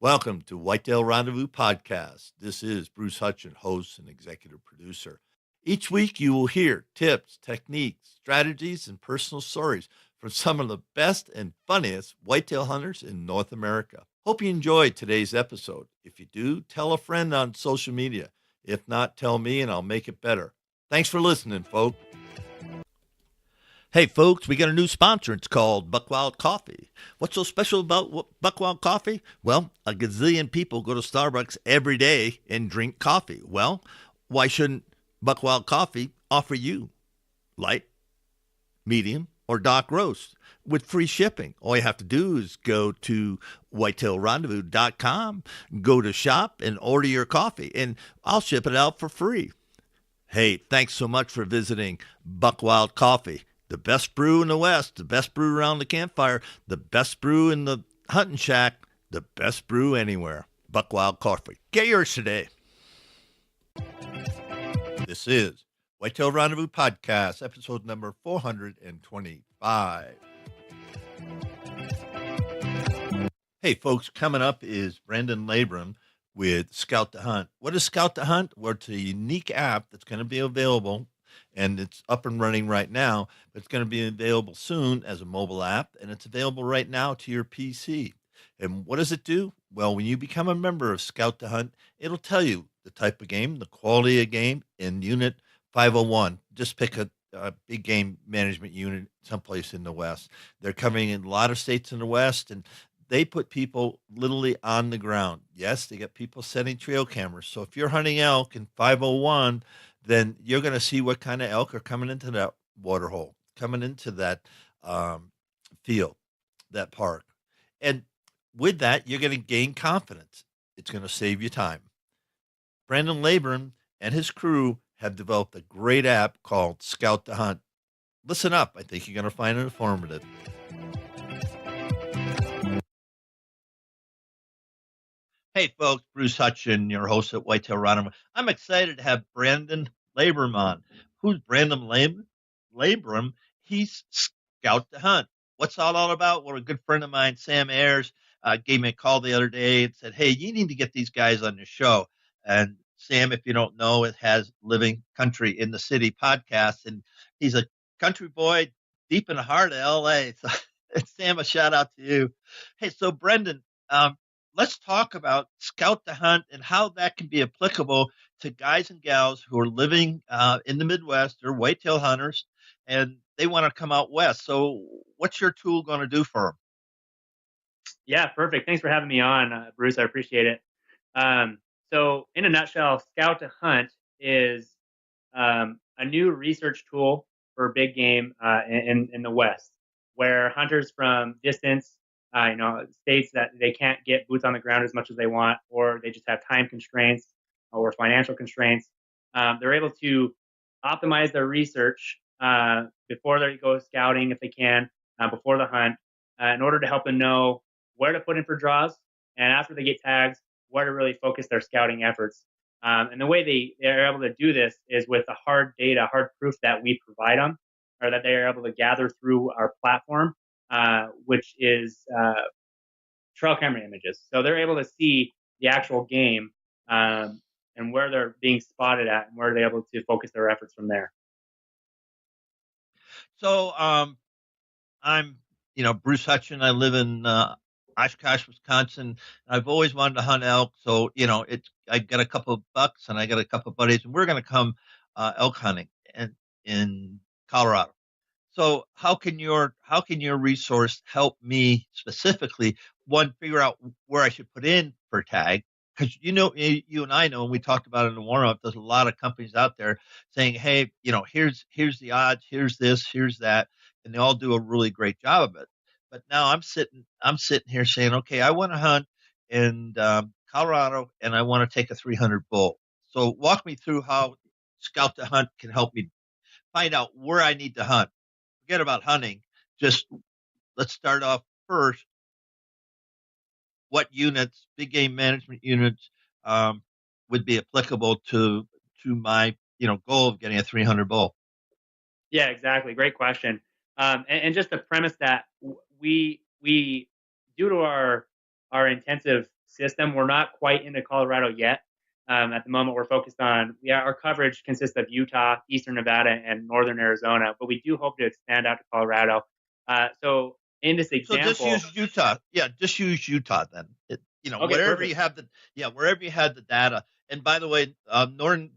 Welcome to Whitetail Rendezvous Podcast. This is Bruce Hutchin, host and executive producer. Each week you will hear tips, techniques, strategies, and personal stories from some of the best and funniest whitetail hunters in North America. Hope you enjoyed today's episode. If you do, tell a friend on social media. If not, tell me and I'll make it better. Thanks for listening, folks. Hey, folks, we got a new sponsor. It's called Buckwild Coffee. What's so special about Buckwild Coffee? Well, a gazillion people go to Starbucks every day and drink coffee. Well, why shouldn't Buckwild Coffee offer you light, medium, or dark roast with free shipping? All you have to do is go to whitetailrendezvous.com, go to shop, and order your coffee, and I'll ship it out for free. Hey, thanks so much for visiting Buckwild Coffee. The best brew in the West, the best brew around the campfire, the best brew in the hunting shack, the best brew anywhere. Buckwild Coffee. Get yours today. This is Whitetail Rendezvous Podcast, episode number 425. Hey, folks, coming up is Branden Labrum with Scout to Hunt. What is Scout to Hunt? Well, it's a unique app that's going to be available, and it's up and running right now, but it's going to be available soon as a mobile app, and it's available right now to your PC. And what does it do? Well, when you become a member of Scout to Hunt, it'll tell you the type of game, the quality of game, in Unit 501. Just pick a big game management unit someplace in the West. They're covering in a lot of states in the West, and they put people literally on the ground. Yes, they get people setting trail cameras. So if you're hunting elk in 501, then you're going to see what kind of elk are coming into that waterhole, coming into that field, that park. And with that, you're going to gain confidence. It's going to save you time. Branden Labrum and his crew have developed a great app called Scout to Hunt. Listen up. I think you're going to find it informative. Hey, folks, Bruce Hutchin, your host at Whitetail Rendezvous. I'm excited to have Branden Labrum on. Who's Branden Labrum? He's Scout to Hunt. What's that all about? Well, a good friend of mine, Sam Ayres, gave me a call the other day and said, hey, you need to get these guys on your show. And Sam, if you don't know, it has Living Country in the City podcast, and he's a country boy deep in the heart of L.A. So, Sam, a shout out to you. Hey, so Brenden, let's talk about Scout to Hunt and how that can be applicable to guys and gals who are living in the Midwest. They're whitetail hunters, and they want to come out west. So what's your tool going to do for them? Yeah, perfect. Thanks for having me on, Bruce. I appreciate it. So in a nutshell, Scout to Hunt is a new research tool for big game in the West, where hunters from distance, states that they can't get boots on the ground as much as they want, or they just have time constraints or financial constraints, they're able to optimize their research before they go scouting, if they can, before the hunt, in order to help them know where to put in for draws, and after they get tags, where to really focus their scouting efforts. And the way they're able to do this is with the hard data, hard proof that we provide them, or that they are able to gather through our platform, which is trail camera images. So they're able to see the actual game and where they're being spotted at, and where they're able to focus their efforts from there. So I'm, Bruce Hutchin. I live in Oshkosh, Wisconsin. I've always wanted to hunt elk. So, I got a couple of bucks and I got a couple of buddies, and we're going to come elk hunting in Colorado. So how can your resource help me specifically, one, figure out where I should put in for tag? Because, you and I know, and we talked about it in the warm-up, there's a lot of companies out there saying, hey, here's the odds, here's this, here's that, and they all do a really great job of it. But now I'm sitting here saying, okay, I want to hunt in Colorado, and I want to take a 300 bull. So walk me through how Scout to Hunt can help me find out where I need to hunt. Forget about hunting. Just let's start off first. What units, big game management units, would be applicable to my goal of getting a 300 bull? Yeah, exactly. Great question. And just the premise that we due to our intensive system. We're not quite into Colorado yet. At the moment, we're focused on, our coverage consists of Utah, Eastern Nevada, and Northern Arizona, but we do hope to expand out to Colorado. So in this example, so just use Utah. Yeah, just use Utah then. okay, Wherever perfect. you have wherever you had the data. And by the way, Northern,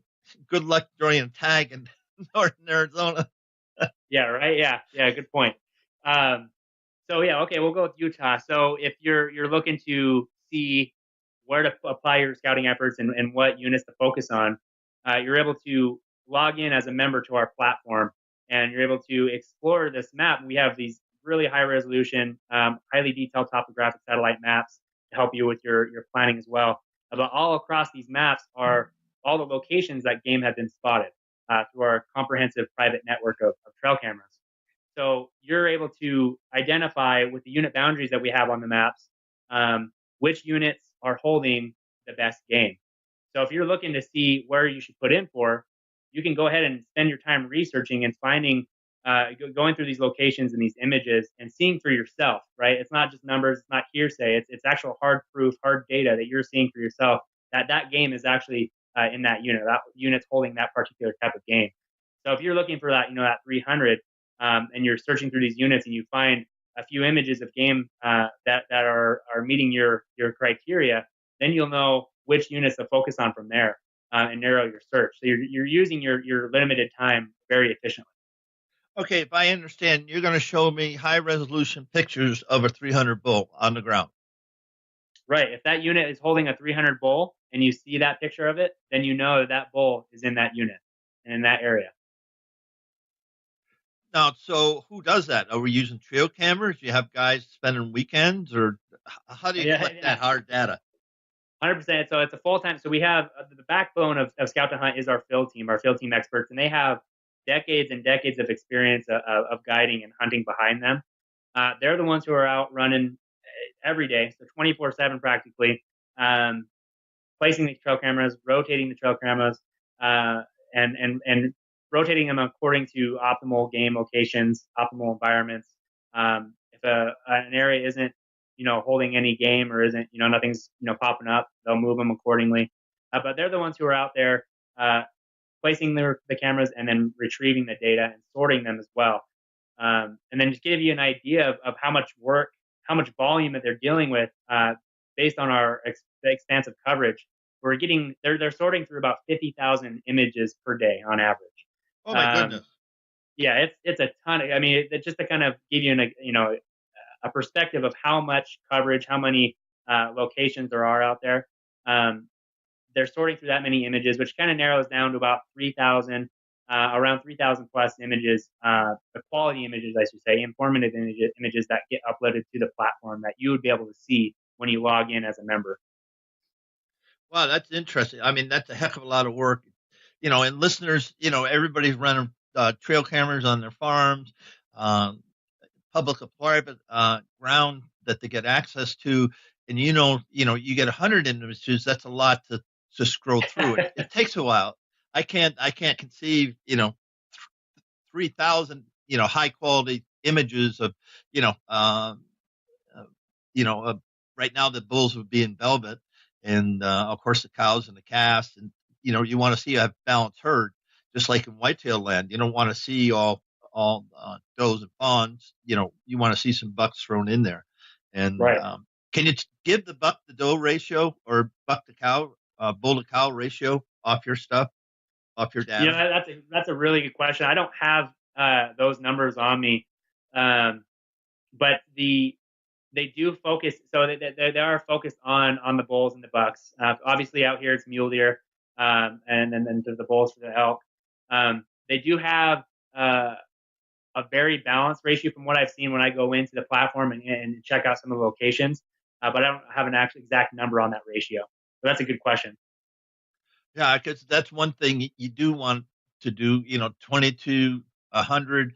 good luck during a tag in Northern Arizona. Yeah, right. Yeah, good point. So yeah, okay, we'll go with Utah. So if you're looking to see where to apply your scouting efforts and what units to focus on, you're able to log in as a member to our platform, and you're able to explore this map. We have these really high resolution, highly detailed topographic satellite maps to help you with your planning as well. But all across these maps are all the locations that game have been spotted through our comprehensive private network of trail cameras. So you're able to identify with the unit boundaries that we have on the maps, which units are holding the best game. So if you're looking to see where you should put in for, you can go ahead and spend your time researching and finding, going through these locations and these images and seeing for yourself, right? It's not just numbers, it's not hearsay, it's actual hard proof, hard data that you're seeing for yourself that that game is actually in that unit's holding that particular type of game. So if you're looking for that, that 300, and you're searching through these units and you find a few images of game that are meeting your criteria, then you'll know which units to focus on from there and narrow your search. So you're using your limited time very efficiently. Okay, if I understand, you're going to show me high resolution pictures of a 300 bull on the ground. Right. If that unit is holding a 300 bull and you see that picture of it, then you know that bull is in that unit and in that area. Now, so who does that? Are we using trail cameras? Do you have guys spending weekends, or how do you collect that hard data? 100%. So it's a full time. So we have the backbone of Scout to Hunt is our field team experts, and they have decades and decades of experience of guiding and hunting behind them. They're the ones who are out running every day, so 24/7 practically, placing these trail cameras, rotating the trail cameras, and rotating them according to optimal game locations, optimal environments. If an area isn't holding any game or isn't nothing's popping up, they'll move them accordingly. But they're the ones who are out there placing the cameras and then retrieving the data and sorting them as well. And then just give you an idea of how much work, how much volume that they're dealing with based on our expansive coverage. They're sorting through about 50,000 images per day on average. Oh my goodness! Yeah, it's a ton. I mean, just to kind of give you a perspective of how much coverage, how many locations there are out there. They're sorting through that many images, which kind of narrows down to about 3,000, around 3,000 plus images, the quality images, I should say, informative images that get uploaded to the platform that you would be able to see when you log in as a member. Wow, that's interesting. I mean, that's a heck of a lot of work. And listeners, everybody's running trail cameras on their farms, public or private ground that they get access to. And you get 100 images. That's a lot to scroll through. It takes a while. I can't conceive 3,000 high quality images of right now the bulls would be in velvet, and of course the cows and the calves, and you want to see a balanced herd, just like in whitetail land. You don't want to see all does and fawns. You want to see some bucks thrown in there. And right. Can you give the buck to doe ratio or buck to cow, bull to cow ratio off your stuff, off your data? That's a really good question. I don't have those numbers on me, but they do focus. So they are focused on the bulls and the bucks. Obviously, out here it's mule deer, and then the bulls for the elk. They do have a very balanced ratio from what I've seen when I go into the platform and check out some of the locations. But I don't have an actual exact number on that ratio. So that's a good question. Yeah, because that's one thing you do want to do. 20 to 100,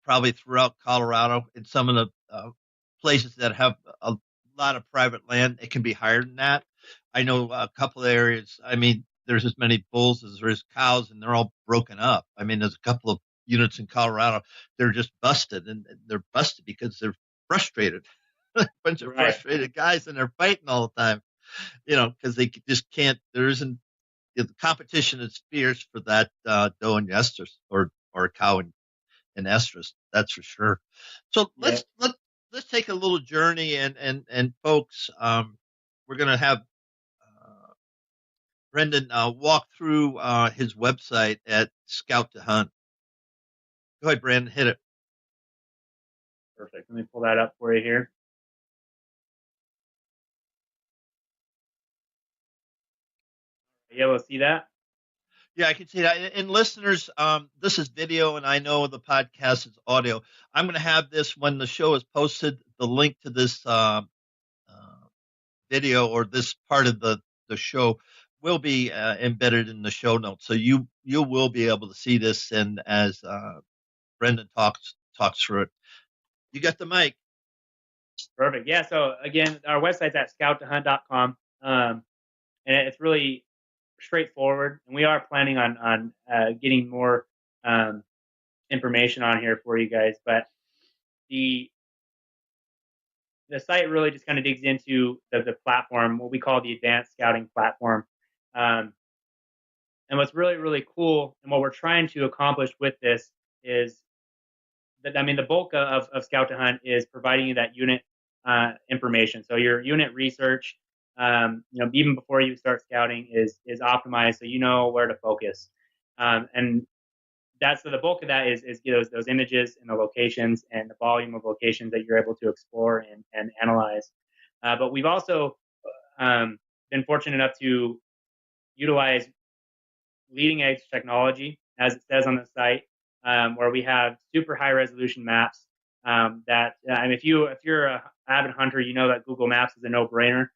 probably throughout Colorado, in some of the places that have a lot of private land, it can be higher than that. I know a couple of areas. I mean, there's as many bulls as there is cows, and they're all broken up. I mean, there's a couple of units in Colorado, they're just busted, and they're busted because they're frustrated. a bunch of Right. frustrated guys and they're fighting all the time, because they just can't. There isn't the competition is fierce for that doe and estrus or cow and estrus. That's for sure. So Yeah. let's take a little journey and folks, we're gonna have Brenden walk through his website at Scout to Hunt. Go ahead, Brenden, hit it. Perfect. Let me pull that up for you here. Are you able to see that? Yeah, I can see that. And listeners, this is video, and I know the podcast is audio. I'm going to have this when the show is posted. The link to this video or this part of the show will be embedded in the show notes, so you will be able to see this. And as Brenden talks through it, you got the mic. Perfect. Yeah. So again, our website's at scouttohunt.com. And it's really straightforward. And we are planning on getting more information on here for you guys. But the site really just kind of digs into the platform, what we call the advanced scouting platform. Um, and what's really, really cool and what we're trying to accomplish with this is that, I mean, the bulk of Scout to Hunt is providing you that unit information. So your unit research, even before you start scouting is optimized so you know where to focus. And that's the bulk of that is those images and the locations and the volume of locations that you're able to explore and analyze. But we've also been fortunate enough to utilize leading edge technology, as it says on the site, where we have super high resolution maps. That if you're a avid hunter, you know that Google Maps is a no brainer.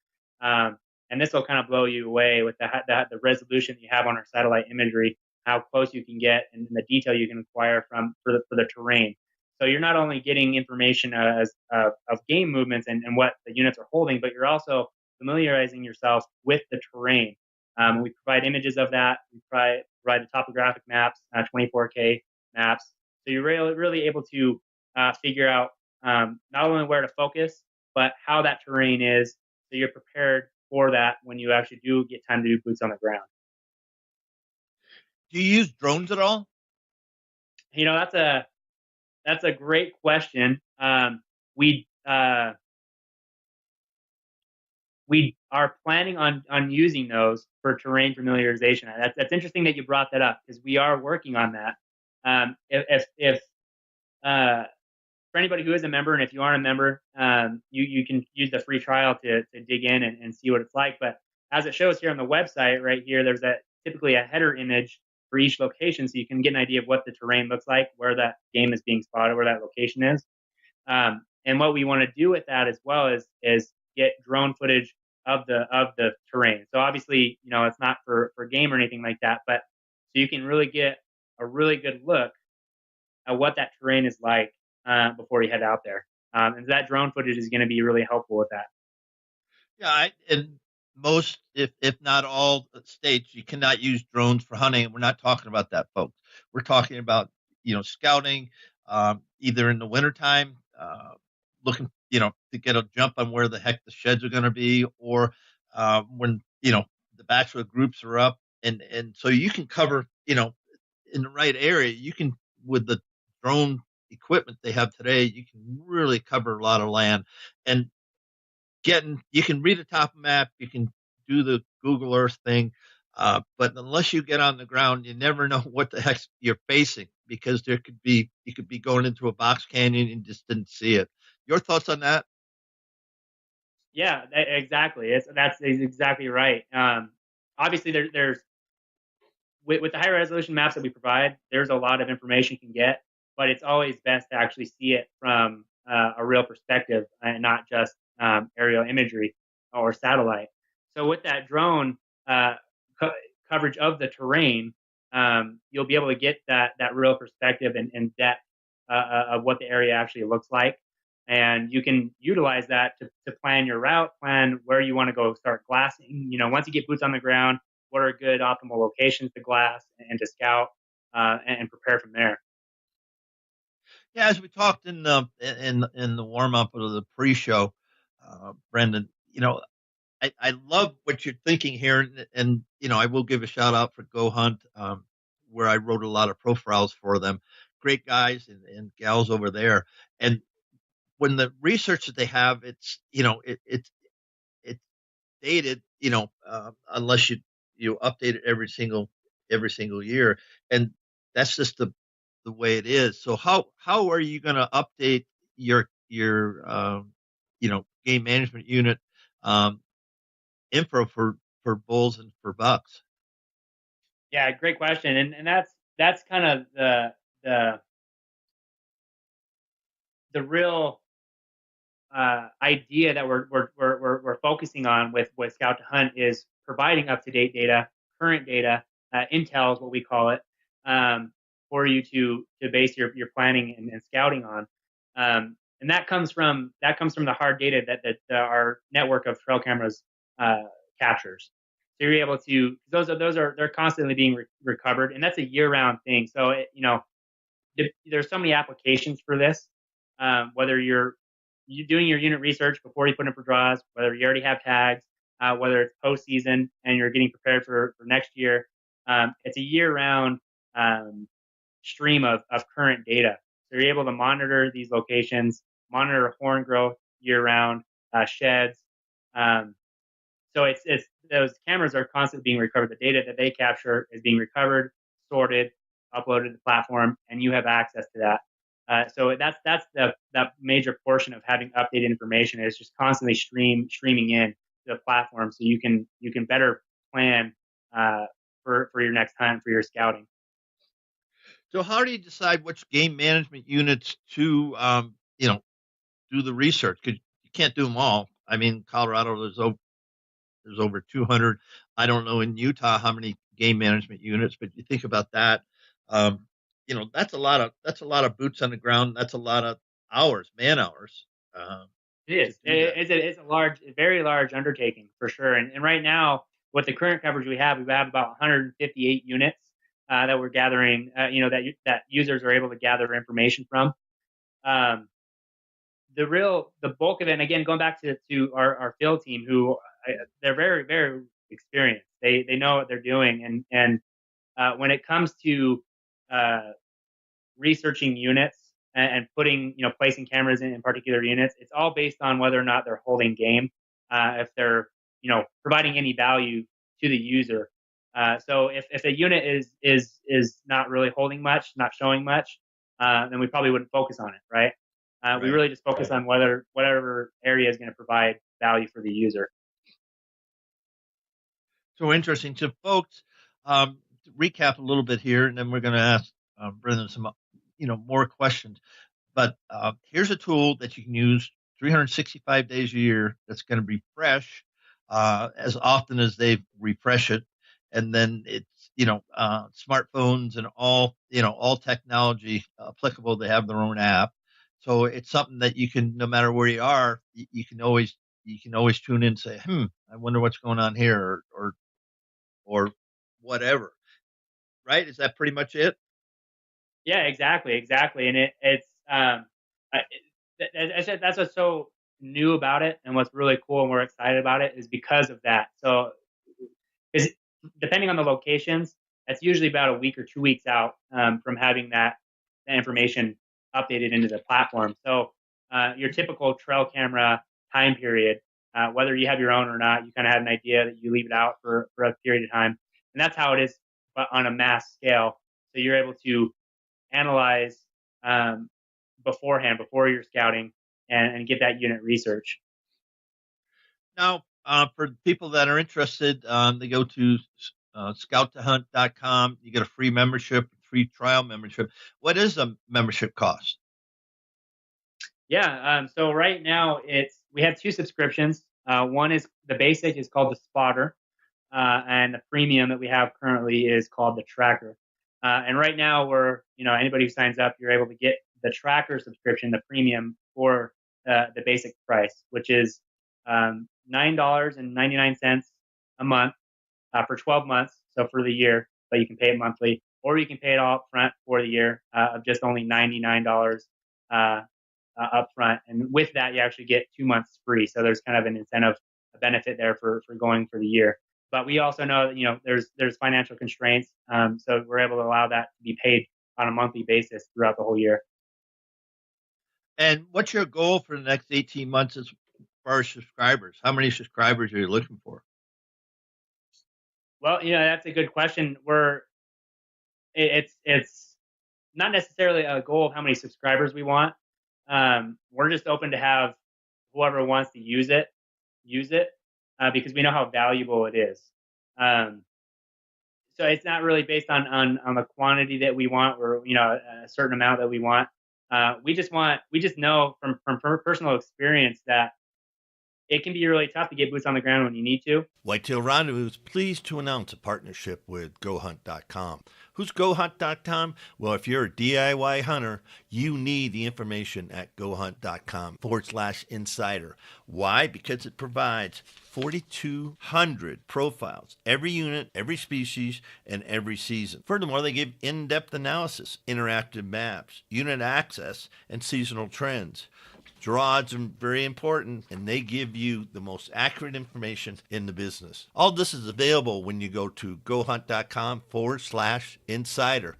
And this will kind of blow you away with the resolution that you have on our satellite imagery, how close you can get, and the detail you can acquire for the terrain. So you're not only getting information of game movements and what the units are holding, but you're also familiarizing yourself with the terrain. We provide images of that. We provide the topographic maps, 24K maps. So you're really able to figure out not only where to focus, but how that terrain is, so you're prepared for that when you actually do get time to do boots on the ground. Do you use drones at all? That's a great question. We are planning on using those for terrain familiarization. That's interesting that you brought that up because we are working on that. If for anybody who is a member, and if you aren't a member, you can use the free trial to dig in and see what it's like. But as it shows here on the website right here, there's typically a header image for each location, so you can get an idea of what the terrain looks like, where that game is being spotted, where that location is. And what we want to do with that as well is get drone footage of the terrain. So obviously, it's not for game or anything like that, but so you can really get a really good look at what that terrain is like before you head out there. And that drone footage is going to be really helpful with that. Yeah, in most, if not all states, you cannot use drones for hunting. We're not talking about that, folks. We're talking about scouting, either in the wintertime, looking to get a jump on where the heck the sheds are going to be, or when the bachelor groups are up, and so you can cover in the right area. You can, with the drone equipment they have today, you can really cover a lot of land. And you can read a top map, you can do the Google Earth thing, but unless you get on the ground, you never know what the heck you're facing, because you could be going into a box canyon and just didn't see it. Your thoughts on that? Yeah, exactly. That's exactly right. Obviously, there's with the high resolution maps that we provide, there's a lot of information you can get, but it's always best to actually see it from a real perspective and not just aerial imagery or satellite. So with that drone coverage of the terrain, you'll be able to get that real perspective and depth of what the area actually looks like. And you can utilize that to plan your route, plan where you want to go start glassing. Once you get boots on the ground, what are good optimal locations to glass and to scout and prepare from there. Yeah, as we talked in the warm up of the pre-show, Brenden. I love what you're thinking here, and I will give a shout out for Go Hunt, where I wrote a lot of profiles for them. Great guys and gals over there, and when the research that they have, it's dated, unless you update it every single year, and that's just the way it is. So how are you going to update your game management unit um, info for bulls and for bucks? Yeah, great question, and that's kind of the the real idea that we're focusing on with Scout to Hunt is providing up to date data, current data, intel is what we call it, for you to base your planning and scouting on, and that comes from the hard data that our network of trail cameras captures. So you're able to they're constantly being recovered, and that's a year round thing. So there's so many applications for this. Whether you're doing your unit research before you put in for draws, whether you already have tags, whether it's postseason and you're getting prepared for next year, it's a year-round stream of current data. So you're able to monitor these locations, monitor horn growth year-round, sheds. Um, so it's those cameras are constantly being recovered. The data that they capture is being recovered, sorted, uploaded to the platform, and you have access to that. So that's that major portion of having updated information is just constantly streaming in to the platform, so you can better plan for your next hunt, for your scouting. So how do you decide which game management units to do the research? Because you can't do them all. I mean, Colorado, there's over 200. I don't know in Utah how many game management units, but you think about that. Um, that's a lot of boots on the ground. That's a lot of hours, man hours. It To is. do that. It's a very large undertaking for sure. And right now, with the current coverage we have about 158 units that we're gathering. That users are able to gather information from. Um, the bulk of it, and again, going back to our field team, who they're very very experienced. They know what they're doing, and when it comes to uh, researching units and putting, placing cameras in particular units, it's all based on whether or not they're holding game, if they're, providing any value to the user. So if a unit is not really holding much, not showing much, then we probably wouldn't focus on it, right? We Right. really just focus on whatever area is going to provide value for the user. So interesting. So, folks, recap a little bit here, and then we're going to ask Brendan some, more questions. But here's a tool that you can use 365 days a year that's going to be fresh as often as they refresh it. And then it's, smartphones and all technology applicable. They have their own app. So it's something that you can, no matter where you are, you can always tune in and say, I wonder what's going on here, or whatever. Right? Is that pretty much it? Yeah, exactly. And as I said, that's what's so new about it, and what's really cool and we're excited about it is because of that. So, because depending on the locations, that's usually about a week or 2 weeks out from having that information updated into the platform. So, your typical trail camera time period, whether you have your own or not, you kind of had an idea that you leave it out for a period of time, and that's how it is, but on a mass scale. So you're able to analyze um, beforehand, before you're scouting, and get that unit research. Now, for people that are interested, they go to scouttohunt.com. You get a free membership, free trial membership. What is a membership cost? Yeah. So right now we have two subscriptions. One is the basic is called the Spotter, and the premium that we have currently is called the Tracker. And right now anybody who signs up, you're able to get the Tracker subscription, the premium, for the basic price, which is $9.99 a month for 12 months. So for the year, but you can pay it monthly, or you can pay it all up front for the year of just only $99 up front. And with that, you actually get 2 months free. So there's kind of an incentive, a benefit there for going for the year. But we also know that, there's financial constraints. So we're able to allow that to be paid on a monthly basis throughout the whole year. And what's your goal for the next 18 months as far as subscribers? How many subscribers are you looking for? Well, that's a good question. It's not necessarily a goal of how many subscribers we want. We're just open to have whoever wants to use it, because we know how valuable it is. So it's not really based on the quantity that we want, or a certain amount that we want. We just know from personal experience that it can be really tough to get boots on the ground when you need to. Whitetail Rendezvous is pleased to announce a partnership with GoHunt.com. Who's GoHunt.com? Well, if you're a DIY hunter, you need the information at GoHunt.com/insider. Why? Because it provides 4,200 profiles, every unit, every species, and every season. Furthermore, they give in-depth analysis, interactive maps, unit access, and seasonal trends. Draws are very important, and they give you the most accurate information in the business. All this is available when you go to gohunt.com/insider.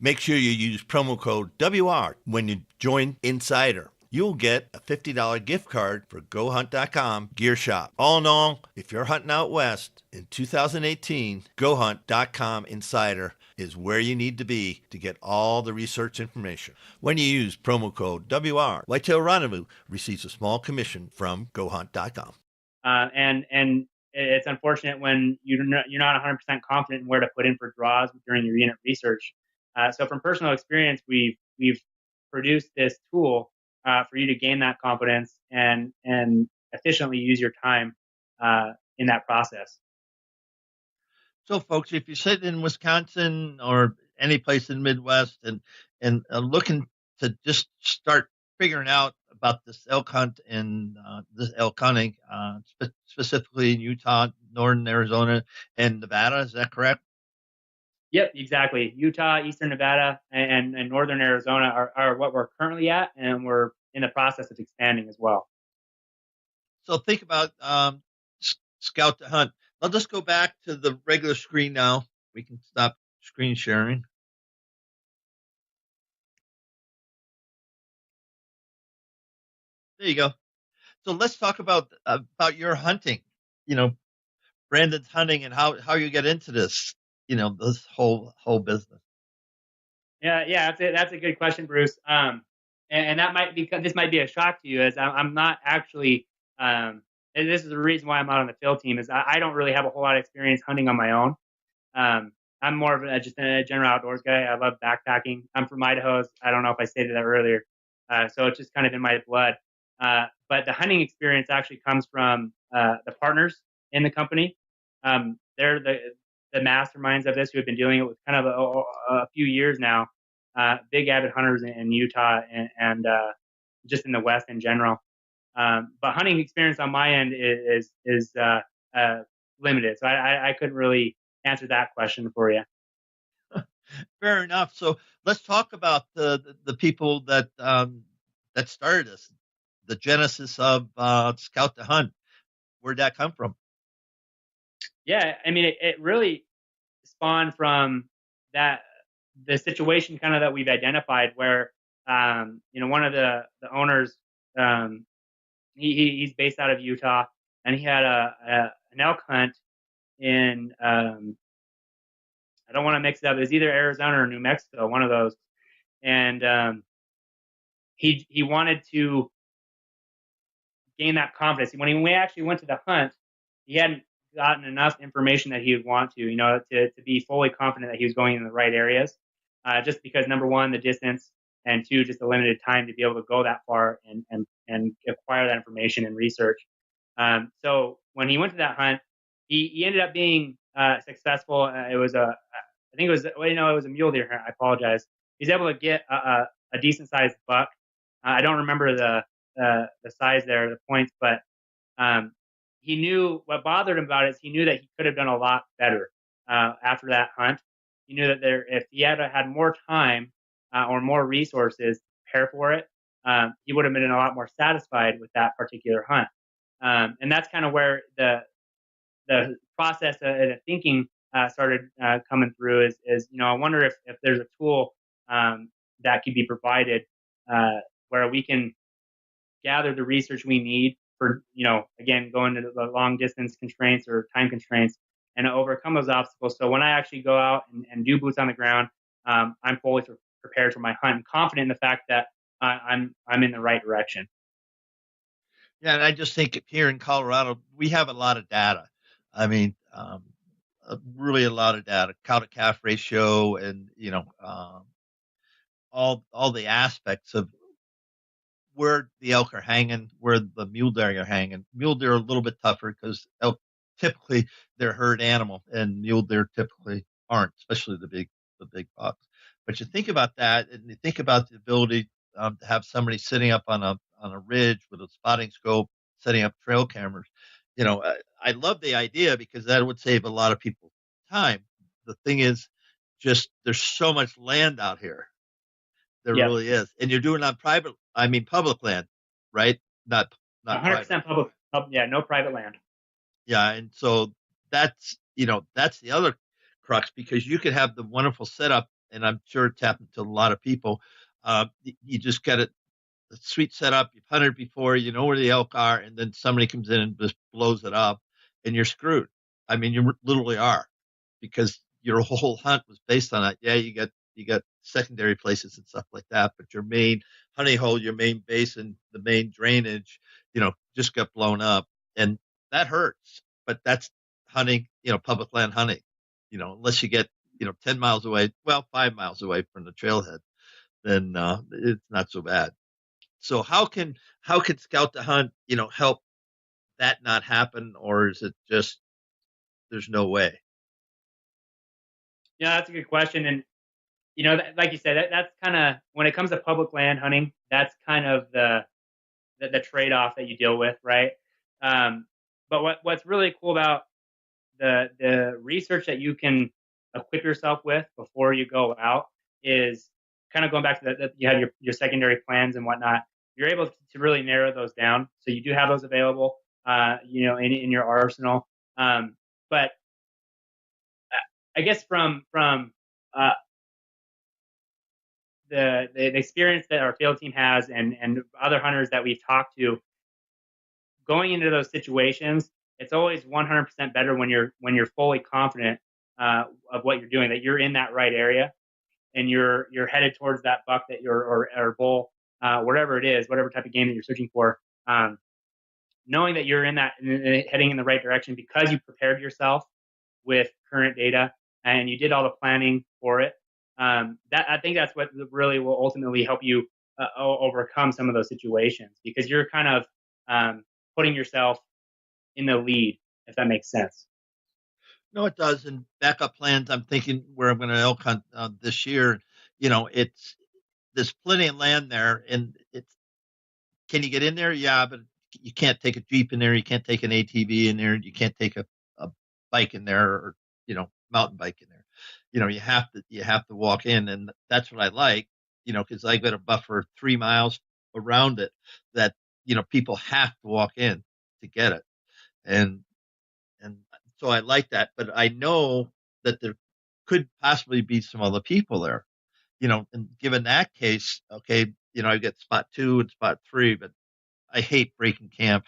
Make sure you use promo code WR when you join Insider. You'll get a $50 gift card for GoHunt.com Gear Shop. All in all, if you're hunting out west in 2018, GoHunt.com Insider is where you need to be to get all the research information. When you use promo code WR, Whitetail Rendezvous receives a small commission from GoHunt.com. And it's unfortunate when you're not 100% confident in where to put in for draws during your unit research. So from personal experience, we've produced this tool for you to gain that confidence and efficiently use your time in that process. So, folks, if you're sitting in Wisconsin or any place in the Midwest and looking to just start figuring out about this elk hunt and this elk hunting, specifically in Utah, northern Arizona, and Nevada, is that correct? Yep, exactly. Utah, Eastern Nevada, and Northern Arizona are what we're currently at, and we're in the process of expanding as well. So think about Scout to Hunt. I'll just go back to the regular screen now. We can stop screen sharing. There you go. So let's talk about your hunting. Branden's hunting and how you get into this. This whole business. Yeah, that's a good question, Bruce. And that this might be a shock to you, as I'm not actually. And this is the reason why I'm out on the field team, is I don't really have a whole lot of experience hunting on my own. I'm more of just a general outdoors guy. I love backpacking. I'm from Idaho. I don't know if I stated that earlier. So it's just kind of in my blood. But the hunting experience actually comes from the partners in the company. They're the masterminds of this, who have been doing it with kind of a few years now. Big avid hunters in Utah and just in the West in general. But hunting experience on my end is limited, so I couldn't really answer that question for you. Fair enough. So let's talk about the people that started this, the genesis of Scout to Hunt. Where'd that come from? Yeah, I mean, it really spawned from the situation kind of that we've identified, where one of the owners. He's based out of Utah, and he had an elk hunt in I don't want to mix it up. It was either Arizona or New Mexico, one of those. And he wanted to gain that confidence. When we actually went to the hunt, he hadn't gotten enough information that he would want to be fully confident that he was going in the right areas. Just because, number one, the distance, and two, just the limited time to be able to go that far and acquire that information and research. So when he went to that hunt, he ended up being successful. It was it was a mule deer hunt. I apologize. He's able to get a decent sized buck. I don't remember the size there, the points, but he knew what bothered him about it. Is he knew that he could have done a lot better after that hunt. He knew that if he had more time or more resources to prepare for it, he would have been a lot more satisfied with that particular hunt. And that's kind of where the process of thinking started coming through is, I wonder if there's a tool that could be provided where we can gather the research we need for, again, going to the long distance constraints or time constraints and overcome those obstacles. So when I actually go out and do boots on the ground, I'm fully prepared for my hunt and confident in the fact that I'm in the right direction. Yeah, and I just think here in Colorado, we have a lot of data. I mean, really a lot of data, cow to calf ratio, and all the aspects of where the elk are hanging, where the mule deer are hanging. Mule deer are a little bit tougher because elk typically they're herd animal, and mule deer typically aren't, especially the big bucks. But you think about that, and you think about the ability to have somebody sitting up on a ridge with a spotting scope, setting up trail cameras. I love the idea because that would save a lot of people time. The thing is, just there's so much land out here. There really is, and you're doing it on public land, right? Not 100% public. Yeah, no private land. Yeah, and so that's the other crux, because you could have the wonderful setup, and I'm sure it's happened to a lot of people. You just get it, the sweet setup. You've hunted before, you know where the elk are, and then somebody comes in and just blows it up, and you're screwed. I mean, you literally are, because your whole hunt was based on that. Yeah, you got secondary places and stuff like that, but your main honey hole, your main basin, the main drainage, just got blown up, and that hurts. But that's hunting, public land hunting. Unless you get 10 miles away, well, 5 miles away from the trailhead, then it's not so bad. So how can Scout the Hunt help that not happen, or is it just there's no way? Yeah, that's a good question. And like you said, that's kind of, when it comes to public land hunting, that's kind of the trade-off that you deal with, right? But what's really cool about the research that you can equip yourself with before you go out is kind of going back to that you have your secondary plans and whatnot. You're able to really narrow those down, so you do have those available, in your arsenal. But I guess from the experience that our field team has and other hunters that we've talked to, going into those situations, it's always 100% better when you're fully confident of what you're doing, that you're in that right area and you're headed towards that buck that or bull, whatever it is, whatever type of game that you're searching for. Knowing that you're in that heading in the right direction because you prepared yourself with current data and you did all the planning for it. That, I think that's what really will ultimately help you overcome some of those situations, because you're kind of putting yourself in the lead, if that makes sense. No, it does. And backup plans, I'm thinking where I'm going to elk hunt this year. There's plenty of land there, and can you get in there? Yeah, but you can't take a Jeep in there. You can't take an ATV in there. You can't take a bike in there, or mountain bike in there. You have to walk in, and that's what I like. Because I got a buffer 3 miles around it that people have to walk in to get it, and so I like that. But I know that there could possibly be some other people there. And given that case, okay, I get spot 2 and spot 3, but I hate breaking camp.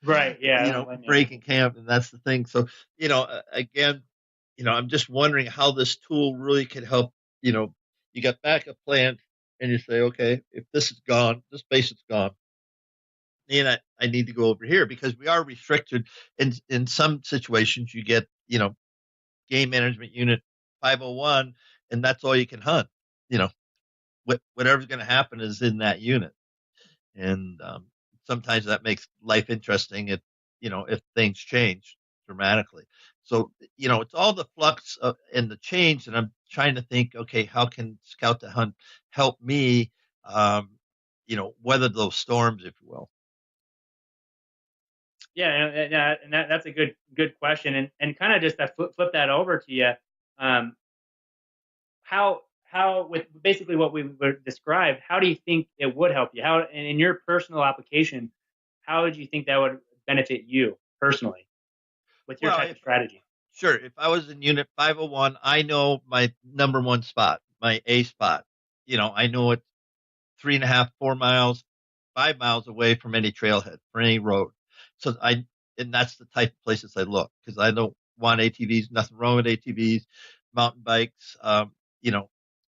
Right. Yeah. Breaking camp, and that's the thing. So, again, I'm just wondering how this tool really could help. You got backup plan, and you say, okay, if this is gone, this base is gone, and I need to go over here, because we are restricted in some situations. You get, game management unit 501, and that's all you can hunt. Whatever's going to happen is in that unit. And sometimes that makes life interesting if things change dramatically. So, it's all the flux and the change. And I'm trying to think, okay, how can Scout the Hunt help me, weather those storms, if you will? Yeah, and that's a good question, and kind of just to flip that over to you. How how, with basically what we described, how do you think it would help you? How, and in your personal application, how would you think that would benefit you personally with your Well, type of strategy? sure. If I was in Unit 501, I know my number one spot, my A spot. I know it 3.5, 4 miles, 5 miles away from any trailhead, from any road. So and that's the type of places I look, because I don't want ATVs, nothing wrong with ATVs, mountain bikes,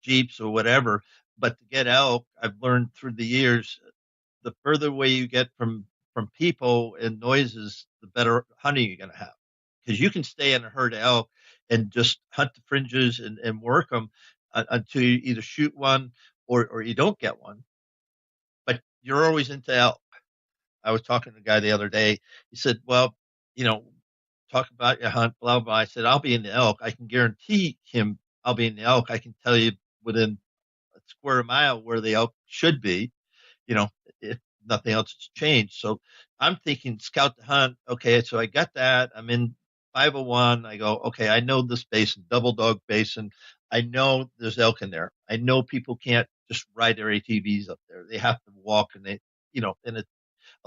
Jeeps or whatever. But to get elk, I've learned through the years, the further away you get from people and noises, the better hunting you're going to have. Because you can stay in a herd of elk and just hunt the fringes and work them until you either shoot one or you don't get one. But you're always into elk. I was talking to a guy the other day. He said, well, talk about your hunt, blah, blah. I said, I'll be in the elk. I can guarantee him I'll be in the elk. I can tell you within a square mile where the elk should be, if nothing else has changed. So I'm thinking scout the hunt. Okay, so I got that. I'm in 501. I go, okay, I know this basin, Double Dog Basin. I know there's elk in there. I know people can't just ride their ATVs up there. They have to walk, and a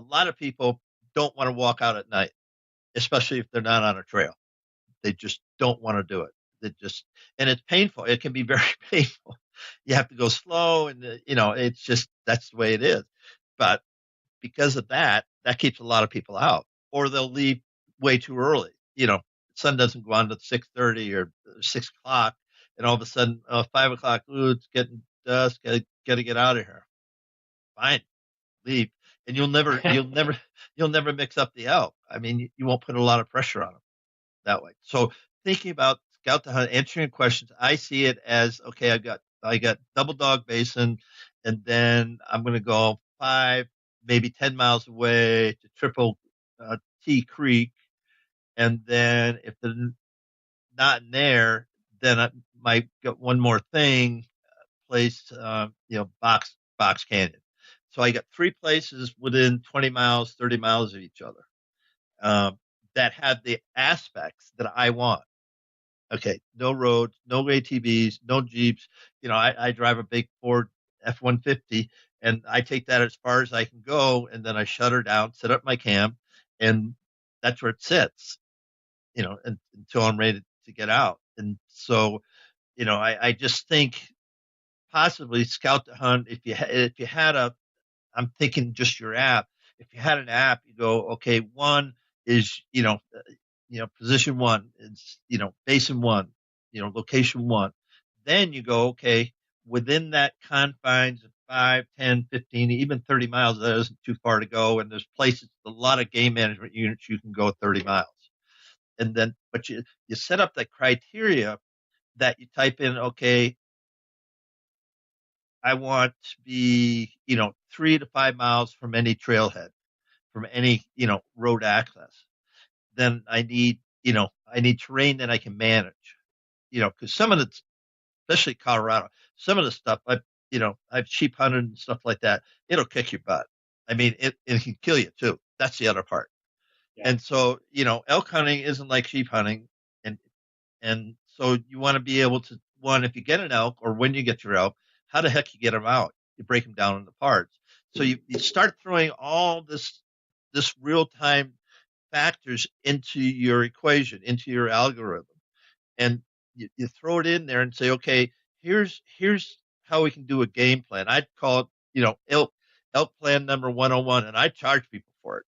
lot of people don't want to walk out at night, especially if they're not on a trail. They just don't want to do it. And it's painful. It can be very painful. You have to go slow, and it's just, that's the way it is. But because of that keeps a lot of people out, or they'll leave way too early. Sun doesn't go on to 6:30 or 6 o'clock, and all of a sudden, 5 o'clock, ooh, it's getting dusk. Got to get out of here. Fine, leave, and you'll never mix up the elk. I mean, you won't put a lot of pressure on them that way. So thinking about scout the hunt, answering questions, I see it as, okay, I got Double Dog Basin, and then I'm going to go 5, maybe 10 miles away to Triple T Creek, and then if they're not in there, then I might get one more thing, place, Box Canyon. So I got 3 places within 20 miles, 30 miles of each other, that have the aspects that I want. Okay, no roads, no ATVs, no Jeeps. I drive a big Ford F-150, and I take that as far as I can go, and then I shut her down, set up my camp, and that's where it sits, until I'm ready to get out. And so, I just think possibly scout the hunt. If you had I'm thinking just your app. If you had an app, you go, okay, one is, position one is, basin one, location one. Then you go, okay, within that confines of 5, 10, 15, even 30 miles, that isn't too far to go. And there's places, a lot of game management units, you can go 30 miles. And then, but you set up the criteria that you type in, okay, I want to be, 3 to 5 miles from any trailhead, from any, road access. Then I need terrain that I can manage, because some of the, especially Colorado, some of the stuff I've sheep hunted and stuff like that. It'll kick your butt. I mean, it can kill you too. That's the other part. Yeah. And so, elk hunting isn't like sheep hunting. And so you want to be able to, one, if you get an elk or when you get your elk, how the heck you get them out? You break them down into parts. So you start throwing all this real time factors into your equation, into your algorithm, and you throw it in there and say, okay, here's how we can do a game plan. I'd call it, elk plan number 101, and I charge people for it.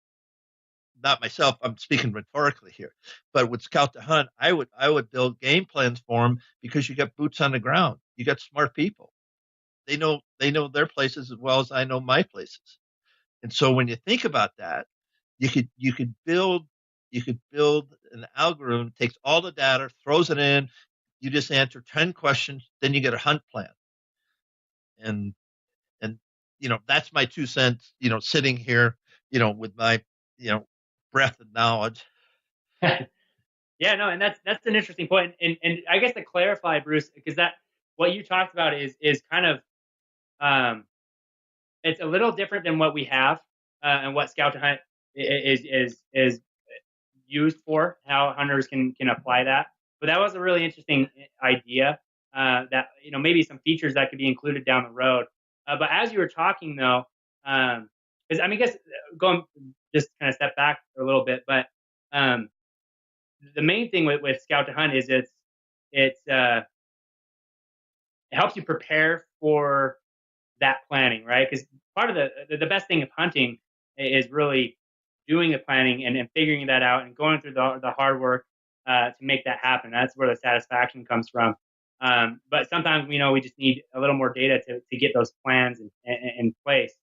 Not myself, I'm speaking rhetorically here, but with Scout the Hunt, I would build game plans for them, because you got boots on the ground. You got smart people. They know their places as well as I know my places. And so when you think about that, you could build an algorithm that takes all the data, throws it in, you just answer 10 questions, then you get a hunt plan. And that's my 2 cents, sitting here, with my, breadth of knowledge. Yeah, no, and that's an interesting point. And I guess to clarify, Bruce, because that what you talked about is kind of it's a little different than what we have, and what Scout to Hunt is used for, how hunters can apply that. But that was a really interesting idea. that, maybe some features that could be included down the road. But as you were talking though, because I guess going just kind of step back a little bit, but the main thing with Scout to Hunt is it helps you prepare for that planning, right? Because part of the best thing of hunting is really doing the planning and figuring that out and going through the hard work to make that happen. That's where the satisfaction comes from. But sometimes we know we just need a little more data to get those plans in place.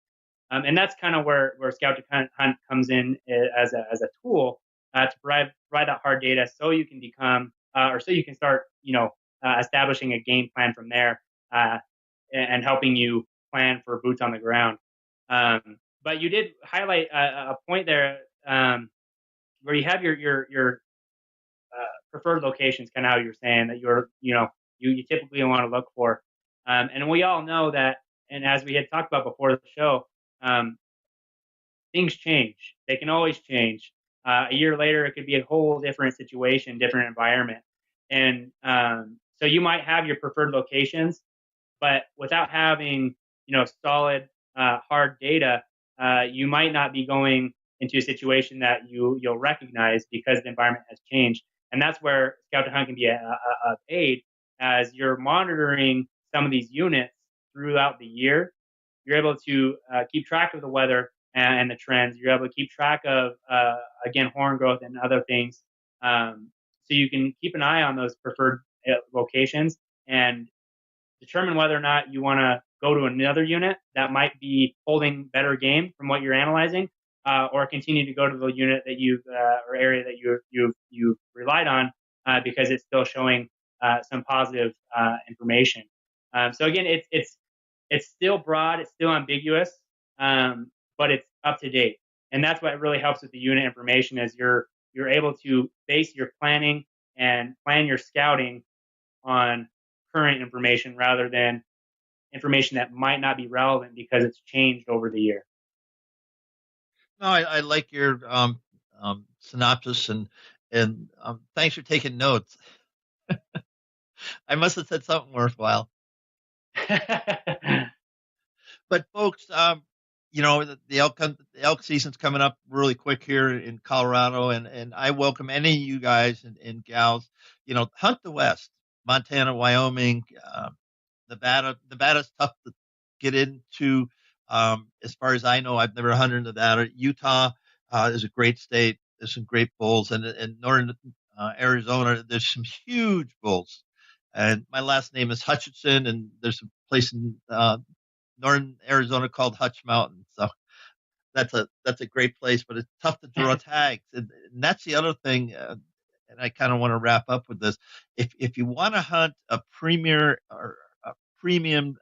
And that's kind of where Scout to Hunt comes in as a tool to provide that hard data, so you can become or so you can start establishing a game plan from there and helping you plan for boots on the ground. But you did highlight a point there where you have your preferred locations, kind of how you were saying that you typically want to look for. And we all know that, and as we had talked about before the show, things change. They can always change. A year later, it could be a whole different situation, different environment. And so you might have your preferred locations, but without having, solid, hard data, you might not be going into a situation that you'll recognize because the environment has changed. And that's where Scout to Hunt can be a aid as you're monitoring some of these units throughout the year. You're able to keep track of the weather and the trends. You're able to keep track of, again, horn growth and other things. So you can keep an eye on those preferred locations and determine whether or not you want to go to another unit that might be holding better game from what you're analyzing, or continue to go to the unit that you've or area that you've relied on because it's still showing some positive information. So again, it's still broad, it's still ambiguous, but it's up to date, and that's what really helps with the unit information. Is you're able to base your planning and plan your scouting on current information rather than information that might not be relevant because it's changed over the year. No, I like your synopsis and thanks for taking notes. I must have said something worthwhile. But folks, the elk season's coming up really quick here in Colorado, and I welcome any of you guys and gals, hunt the West, Montana, Wyoming, Nevada. Nevada's tough to get into. As far as I know, I've never hunted in Nevada. Utah is a great state. There's some great bulls, and in northern Arizona, there's some huge bulls. And my last name is Hutchinson, and there's a place in northern Arizona called Hutch Mountain. So that's a great place, but it's tough to draw tags. And that's the other thing. And I kind of want to wrap up with this. If you want to hunt a premier or a premium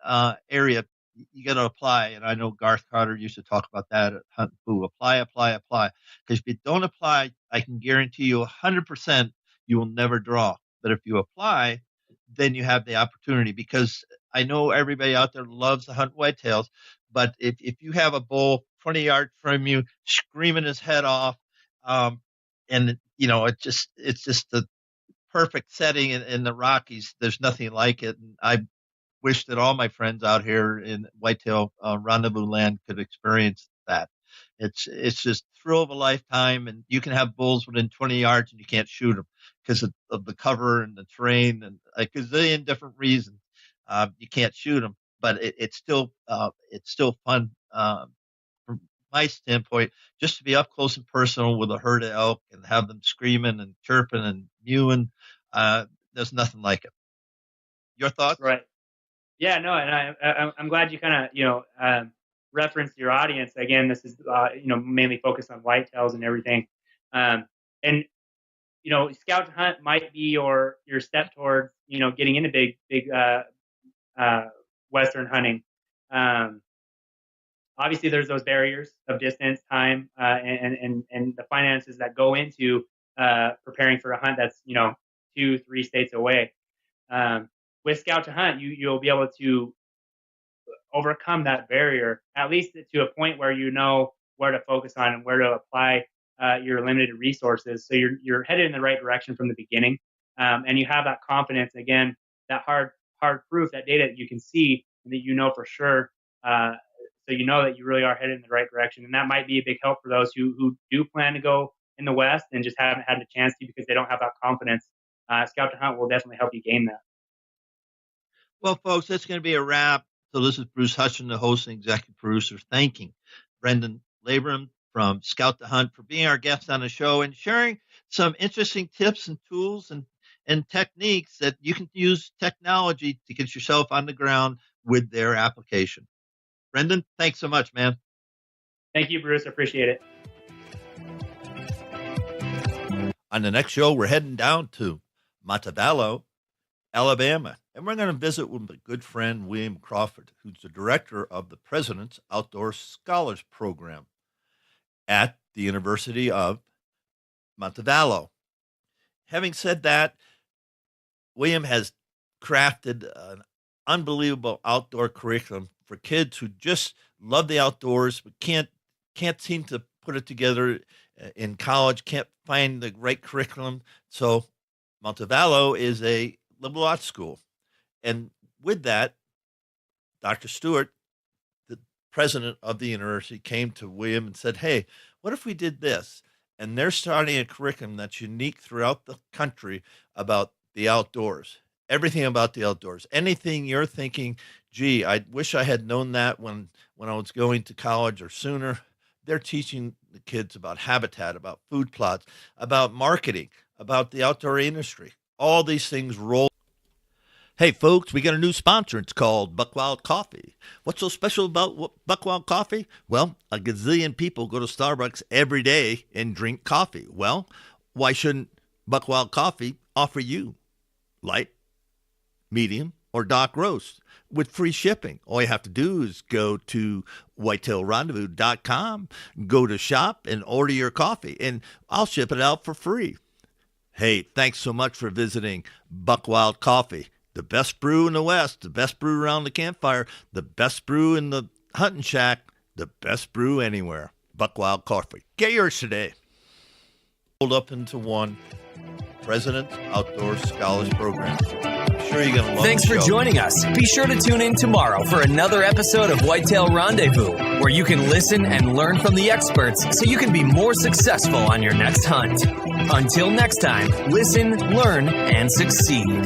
area, you got to apply. And I know Garth Carter used to talk about that at Hunt Foo. Apply. Because if you don't apply, I can guarantee you 100% you will never draw. But if you apply, then you have the opportunity, because I know everybody out there loves to hunt whitetails, but if you have a bull 20 yards from you screaming his head off, and it's just the perfect setting in the Rockies, there's nothing like it. And I wish that all my friends out here in whitetail rendezvous land could experience that. It's just thrill of a lifetime, and you can have bulls within 20 yards and you can't shoot them because of the cover and the terrain and a gazillion different reasons. You can't shoot them, but it's still fun from my standpoint, just to be up close and personal with a herd of elk and have them screaming and chirping and mewing. There's nothing like it. Your thoughts? Right. Yeah, no, and I'm glad you kind of reference your audience. Again, this is mainly focused on whitetails and everything, and Scout to Hunt might be your step towards getting into big Western hunting. Obviously, there's those barriers of distance, time, and the finances that go into preparing for a hunt that's 2-3 states away. With Scout to Hunt, you'll be able to overcome that barrier, at least to a point where you know where to focus on and where to apply your limited resources. So you're headed in the right direction from the beginning, and you have that confidence. Again, that hard hard proof, that data that you can see and that you know for sure. So you know that you really are headed in the right direction. And that might be a big help for those who do plan to go in the West and just haven't had the chance to because they don't have that confidence. Scout to Hunt will definitely help you gain that. Well, folks, that's going to be a wrap. So this is Bruce Hutchin, the host and executive producer, thanking Branden Labrum from Scout to Hunt for being our guest on the show and sharing some interesting tips and tools and techniques that you can use technology to get yourself on the ground with their application. Brenden, thanks so much, man. Thank you, Bruce. I appreciate it. On the next show, we're heading down to Montevallo, Alabama, and we're going to visit with my good friend William Crawford, who's the director of the President's Outdoor Scholars Program at the University of Montevallo. Having said that, William has crafted an unbelievable outdoor curriculum for kids who just love the outdoors but can't seem to put it together in college, can't find the right curriculum. So Montevallo is a liberal arts school. And with that, Dr. Stewart, the president of the university, came to William and said, hey, what if we did this? And they're starting a curriculum that's unique throughout the country about the outdoors. Everything about the outdoors. Anything you're thinking, gee, I wish I had known that when I was going to college or sooner. They're teaching the kids about habitat, about food plots, about marketing, about the outdoor industry. All these things roll. Hey, folks, we got a new sponsor. It's called Buckwild Coffee. What's so special about Buckwild Coffee? Well, a gazillion people go to Starbucks every day and drink coffee. Well, why shouldn't Buckwild Coffee offer you light, medium, or dark roast with free shipping? All you have to do is go to whitetailrendezvous.com, go to shop, and order your coffee, and I'll ship it out for free. Hey, thanks so much for visiting Buckwild Coffee. The best brew in the West, the best brew around the campfire, the best brew in the hunting shack, the best brew anywhere. Buckwild Coffee. Get yours today. Rolled up into one. President's Outdoor Scholars Program. I'm sure you're going to love Thanks for joining us. Be sure to tune in tomorrow for another episode of Whitetail Rendezvous, where you can listen and learn from the experts so you can be more successful on your next hunt. Until next time, listen, learn, and succeed.